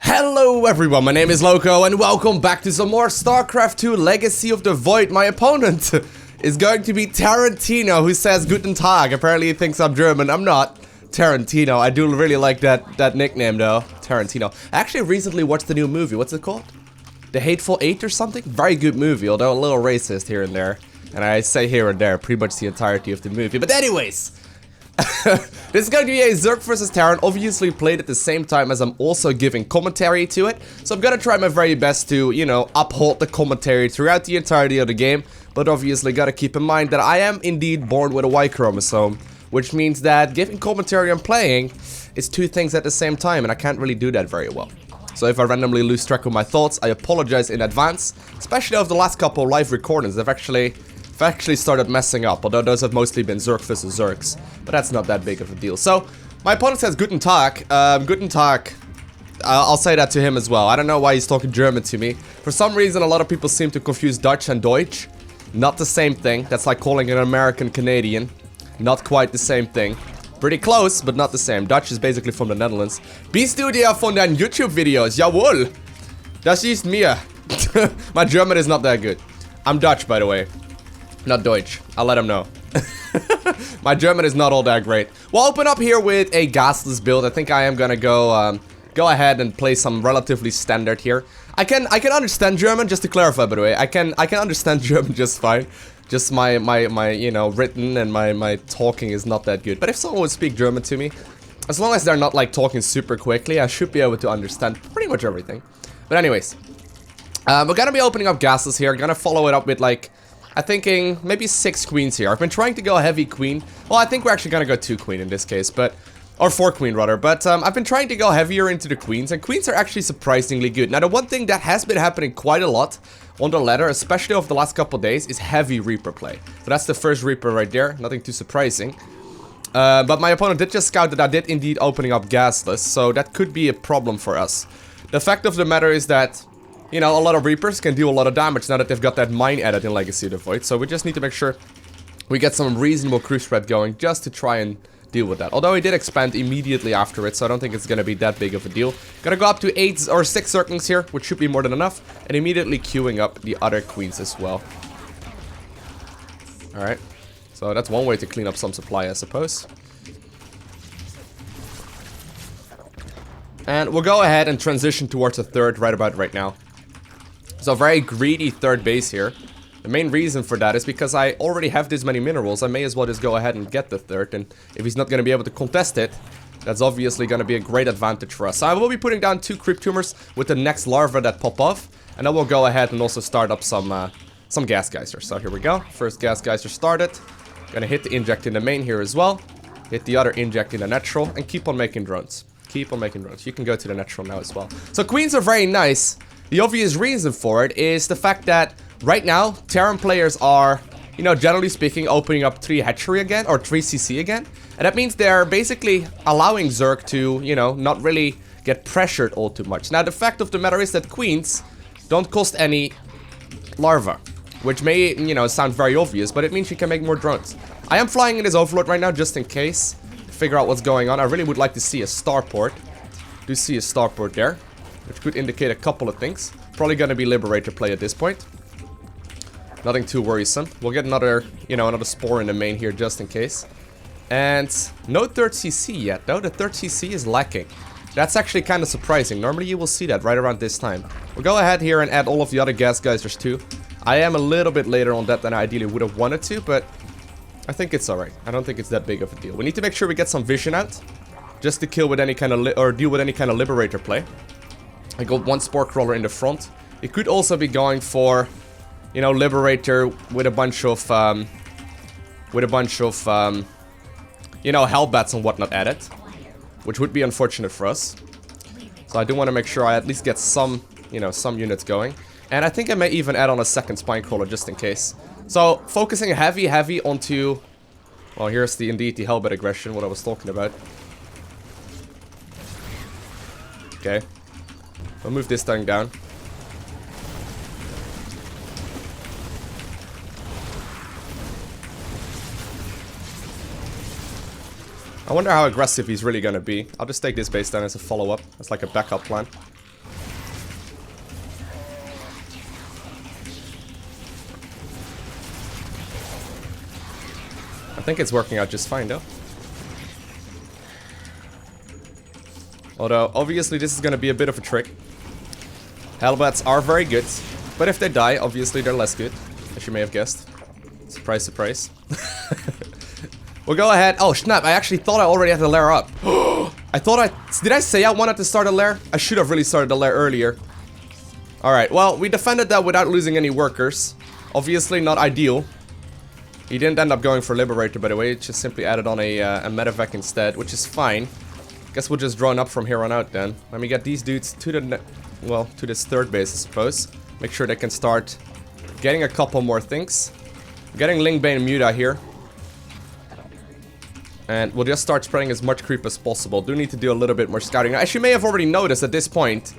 Hello everyone, my name is Loko and welcome back to some more StarCraft 2 Legacy of the Void. My opponent is going to be Tarantino, who says Guten Tag. Apparently he thinks I'm German. I'm not. Tarantino. I do really like that nickname though. Tarantino. I actually recently watched the new movie. What's it called? The Hateful Eight or something? Very good movie, although a little racist here and there. And I say here and there pretty much the entirety of the movie. But anyways, this is going to be a Zerg versus Terran, obviously played at the same time as I'm also giving commentary to it. So I'm gonna try my very best to, you know, uphold the commentary throughout the entirety of the game. But obviously gotta keep in mind that I am indeed born with a Y chromosome, which means that giving commentary and playing is two things at the same time, and I can't really do that very well. So if I randomly lose track of my thoughts, I apologize in advance, especially over the last couple of live recordings. I've actually started messing up, although those have mostly been Zerg versus Zergs, but that's not that big of a deal. So, my opponent says Guten Tag. Guten Tag. I'll say that to him as well. I don't know why he's talking German to me. For some reason, a lot of people seem to confuse Dutch and Deutsch. Not the same thing. That's like calling an American Canadian. Not quite the same thing. Pretty close, but not the same. Dutch is basically from the Netherlands. Bist du dir von den YouTube-Videos? Jawohl! Das ist mir. My German is not that good. I'm Dutch, by the way. Not Deutsch. I'll let him know. My German is not all that great. We'll open up here with a gasless build. I think I am gonna go ahead and play some relatively standard here. I can understand German, just to clarify, by the way. I can understand German just fine. Just my you know, written and my talking is not that good. But if someone would speak German to me, as long as they're not like talking super quickly, I should be able to understand pretty much everything. But anyways, we're gonna be opening up gasless here. Gonna follow it up with like, I'm thinking maybe 6 queens here. I've been trying to go heavy queen. Well, I think we're actually gonna go 2 queen in this case, but... Or 4 queen, rather. But I've been trying to go heavier into the queens, and queens are actually surprisingly good. Now, the one thing that has been happening quite a lot on the ladder, especially over the last couple days, is heavy Reaper play. So that's the first Reaper right there. Nothing too surprising. But my opponent did just scout that I did indeed opening up gasless, so that could be a problem for us. The fact of the matter is that, you know, a lot of Reapers can do a lot of damage now that they've got that mine added in Legacy of the Void. So we just need to make sure we get some reasonable crew spread going just to try and deal with that. Although he did expand immediately after it, so I don't think it's going to be that big of a deal. Gonna go up to 8 or 6 Zerglings here, which should be more than enough. And immediately queuing up the other queens as well. Alright. So that's one way to clean up some supply, I suppose. And we'll go ahead and transition towards a third right about right now. So very greedy third base here. The main reason for that is because I already have this many minerals. I may as well just go ahead and get the third. And if he's not going to be able to contest it, that's obviously going to be a great advantage for us. So I will be putting down 2 creep tumors with the next larva that pop off. And then we'll go ahead and also start up some gas geysers. So here we go. First gas geyser started. Gonna hit the inject in the main here as well. Hit the other inject in the natural. And keep on making drones. Keep on making drones. You can go to the natural now as well. So queens are very nice. The obvious reason for it is the fact that right now, Terran players are, you know, generally speaking, opening up 3 hatchery again, or 3 CC again. And that means they're basically allowing Zerg to, you know, not really get pressured all too much. Now, the fact of the matter is that queens don't cost any larva, which may, you know, sound very obvious, but it means you can make more drones. I am flying in this Overlord right now, just in case, to figure out what's going on. I really would like to see a starport. Do see a starport there, which could indicate a couple of things. Probably gonna be Liberator play at this point. Nothing too worrisome. We'll get another, you know, another spore in the main here just in case. And no 3rd CC yet, though. The 3rd CC is lacking. That's actually kind of surprising. Normally you will see that right around this time. We'll go ahead here and add all of the other gas geysers too. I am a little bit later on that than I ideally would have wanted to, but I think it's alright. I don't think it's that big of a deal. We need to make sure we get some vision out, just to kill with any kind of or deal with any kind of Liberator play. I got 1 spore crawler in the front. It could also be going for, you know, Liberator with a bunch of, you know, Hellbats and whatnot added, which would be unfortunate for us. So I do want to make sure I at least get some, you know, some units going. And I think I may even add on a 2nd spine crawler just in case. So focusing heavy onto, well, here's indeed the Hellbat aggression, what I was talking about. Okay. I'll move this thing down. I wonder how aggressive he's really gonna be. I'll just take this base down as a follow-up. That's like a backup plan. think it's working out just fine, though. Although, obviously, this is going to be a bit of a trick. Hellbats are very good, but if they die, obviously they're less good, as you may have guessed. Surprise, surprise. We'll go ahead. Oh, snap. I actually thought I already had the lair up. Did I say I wanted to start a lair? I should have really started the lair earlier. Alright, well, we defended that without losing any workers. Obviously not ideal. He didn't end up going for Liberator, by the way. It just simply added on a medevac instead, which is fine. Guess we'll just drone up from here on out then. Let me get these dudes to to this third base, I suppose. Make sure they can start getting a couple more things. Getting Lingbane and Muta here. And we'll just start spreading as much creep as possible. Do need to do a little bit more scouting. Now, as you may have already noticed at this point,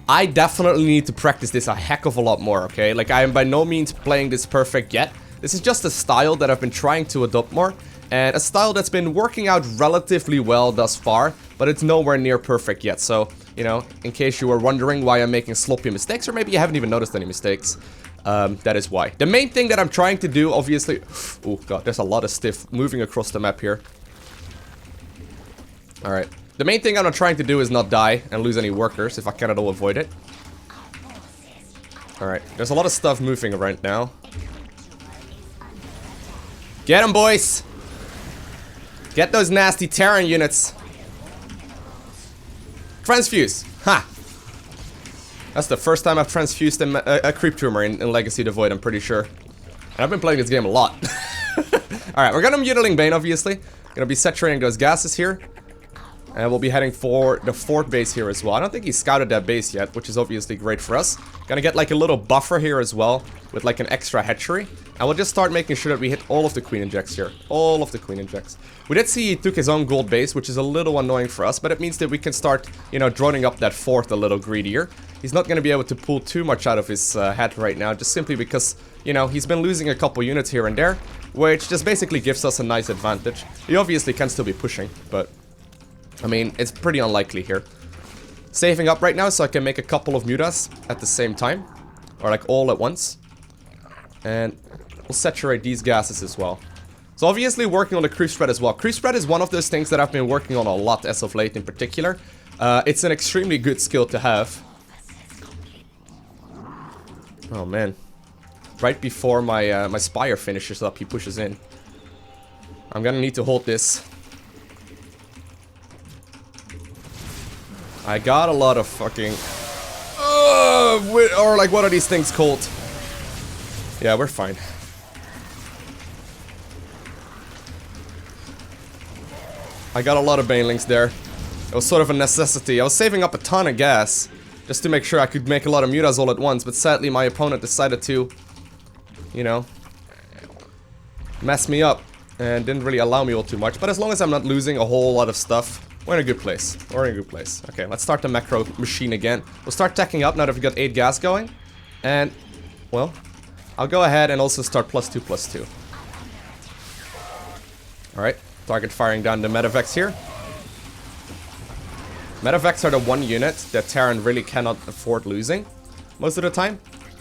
I definitely need to practice this a heck of a lot more, okay? Like, I am by no means playing this perfect yet. This is just a style that I've been trying to adopt more. And a style that's been working out relatively well thus far, but it's nowhere near perfect yet. So, you know, in case you were wondering why I'm making sloppy mistakes, or maybe you haven't even noticed any mistakes, that is why. The main thing that I'm trying to do, obviously... Oh, God, there's a lot of stiff moving across the map here. Alright. The main thing I'm not trying to do is not die and lose any workers, if I can at all avoid it. Alright. There's a lot of stuff moving right now. Get them, boys! Get those nasty Terran units. Transfuse. Ha! That's the first time I've transfused a creep tumor in Legacy of the Void, I'm pretty sure. And I've been playing this game a lot. Alright, we're gonna mutiling Bane, obviously. Gonna be saturating those gases here. And we'll be heading for the fourth base here as well. I don't think he scouted that base yet, which is obviously great for us. Gonna get like a little buffer here as well, with like an extra hatchery. And we'll just start making sure that we hit all of the queen injects here. All of the queen injects. We did see he took his own gold base, which is a little annoying for us, but it means that we can start, you know, droning up that fourth a little greedier. He's not gonna be able to pull too much out of his head right now, just simply because, you know, he's been losing a couple units here and there, which just basically gives us a nice advantage. He obviously can still be pushing, but... I mean, it's pretty unlikely here. Saving up right now so I can make a couple of mutas at the same time. Or like all at once. And we'll saturate these gases as well. So obviously working on the creep spread as well. Creep spread is one of those things that I've been working on a lot as of late in particular. It's an extremely good skill to have. Oh man. Right before my Spire finishes up, he pushes in. I'm gonna need to hold this. I got a lot of fucking... or like, what are these things called? Yeah, we're fine. I got a lot of banelings there. It was sort of a necessity. I was saving up a ton of gas just to make sure I could make a lot of mutas all at once, but sadly my opponent decided to, you know, mess me up and didn't really allow me all too much. But as long as I'm not losing a whole lot of stuff, we're in a good place. We're in a good place. Okay, let's start the macro machine again. We'll start tacking up now that we've got 8 gas going. And, well, I'll go ahead and also start +2/+2. Alright, target firing down the medevacs here. Medevacs are the one unit that Terran really cannot afford losing most of the time.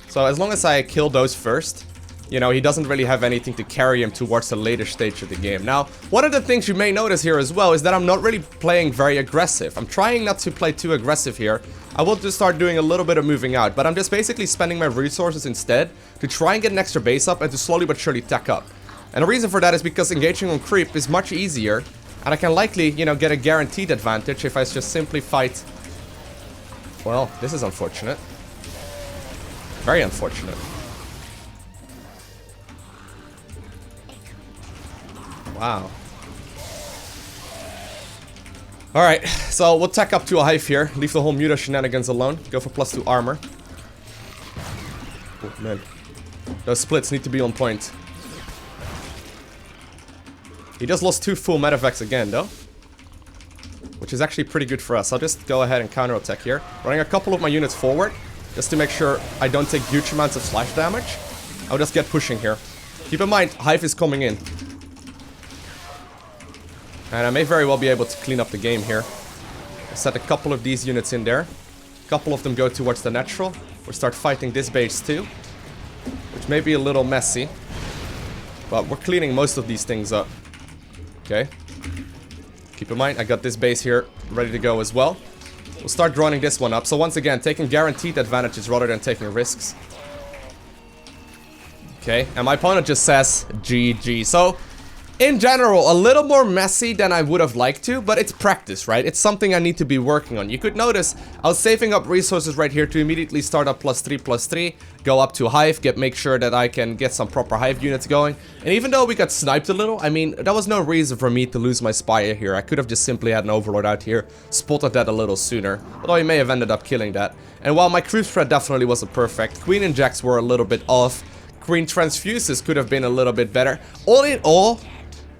So as long as I kill those first, you know, he doesn't really have anything to carry him towards the later stage of the game. Now, one of the things you may notice here as well is that I'm not really playing very aggressive. I'm trying not to play too aggressive here. I will just start doing a little bit of moving out, but I'm just basically spending my resources instead to try and get an extra base up and to slowly but surely tack up. And the reason for that is because engaging on creep is much easier, and I can likely, you know, get a guaranteed advantage if I just simply fight... Well, this is unfortunate. Very unfortunate. Wow. Alright, so we'll tack up to a hive here. Leave the whole Muta shenanigans alone. Go for +2 armor. Oh, man. Those splits need to be on point. He just lost 2 full medevacs again, though. Which is actually pretty good for us. I'll just go ahead and counterattack here. Running a couple of my units forward, just to make sure I don't take huge amounts of slash damage. I'll just get pushing here. Keep in mind, hive is coming in. And I may very well be able to clean up the game here. I'll set a couple of these units in there. A couple of them go towards the natural. We'll start fighting this base too. Which may be a little messy. But we're cleaning most of these things up. Okay. Keep in mind, I got this base here ready to go as well. We'll start drawing this one up. So once again, taking guaranteed advantages rather than taking risks. Okay, and my opponent just says GG. So, in general, a little more messy than I would have liked to, but it's practice, right? It's something I need to be working on. You could notice I was saving up resources right here to immediately start up +3/+3, go up to Hive, make sure that I can get some proper Hive units going. And even though we got sniped a little, I mean, there was no reason for me to lose my Spire here. I could have just simply had an Overlord out here, spotted that a little sooner, although he may have ended up killing that. And while my creep spread definitely wasn't perfect, Queen Injects were a little bit off, Queen Transfuses could have been a little bit better. All in all,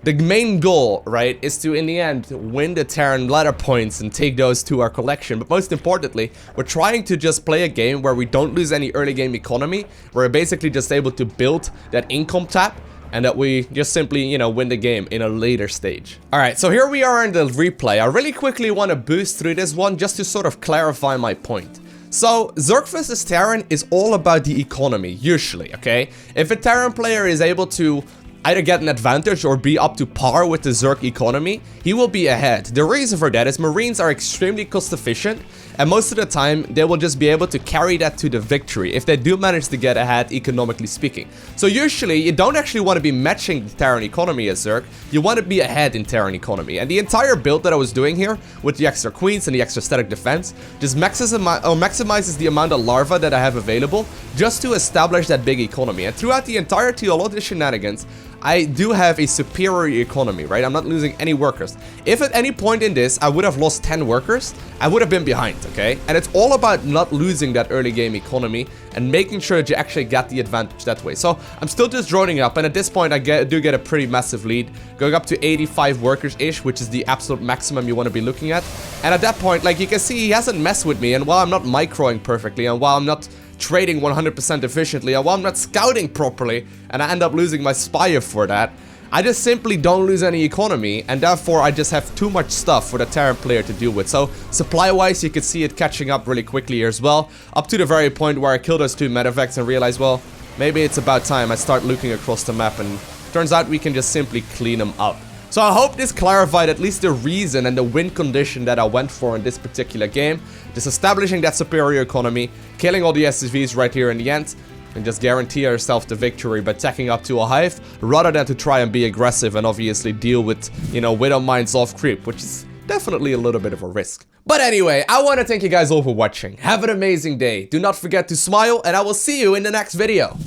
the main goal, right, is to, in the end, win the Terran ladder points and take those to our collection. But most importantly, we're trying to just play a game where we don't lose any early game economy. We're basically just able to build that income tap and that we just simply, you know, win the game in a later stage. Alright, so here we are in the replay. I really quickly want to boost through this one just to sort of clarify my point. So, Zerg vs Terran is all about the economy, usually, okay? If a Terran player is able to either get an advantage or be up to par with the Zerg economy, he will be ahead. The reason for that is Marines are extremely cost efficient, and most of the time they will just be able to carry that to the victory if they do manage to get ahead economically speaking. So usually you don't actually want to be matching the Terran economy as Zerg, you want to be ahead in Terran economy. And the entire build that I was doing here with the extra queens and the extra static defense just maximizes the amount of larva that I have available just to establish that big economy. And throughout the entire triology shenanigans, I do have a superior economy, right? I'm not losing any workers. If at any point in this I would have lost 10 workers, I would have been behind, okay? And it's all about not losing that early game economy and making sure that you actually get the advantage that way. So I'm still just droning up, and at this point I do get a pretty massive lead, going up to 85 workers-ish, which is the absolute maximum you want to be looking at. And at that point, like you can see, he hasn't messed with me, and while I'm not microing perfectly, and while I'm not trading 100% efficiently, and while I'm not scouting properly, and I end up losing my Spire for that, I just simply don't lose any economy, and therefore I just have too much stuff for the Terran player to deal with. So supply-wise, you can see it catching up really quickly here as well, up to the very point where I kill those 2 medevacs and realize, well, maybe it's about time I start looking across the map, and turns out we can just simply clean them up. So I hope this clarified at least the reason and the win condition that I went for in this particular game. Just establishing that superior economy, killing all the SCVs right here in the end, and just guarantee ourselves the victory by tacking up to a Hive, rather than to try and be aggressive and obviously deal with, you know, Widow Mines off creep, which is definitely a little bit of a risk. But anyway, I want to thank you guys all for watching. Have an amazing day. Do not forget to smile, and I will see you in the next video.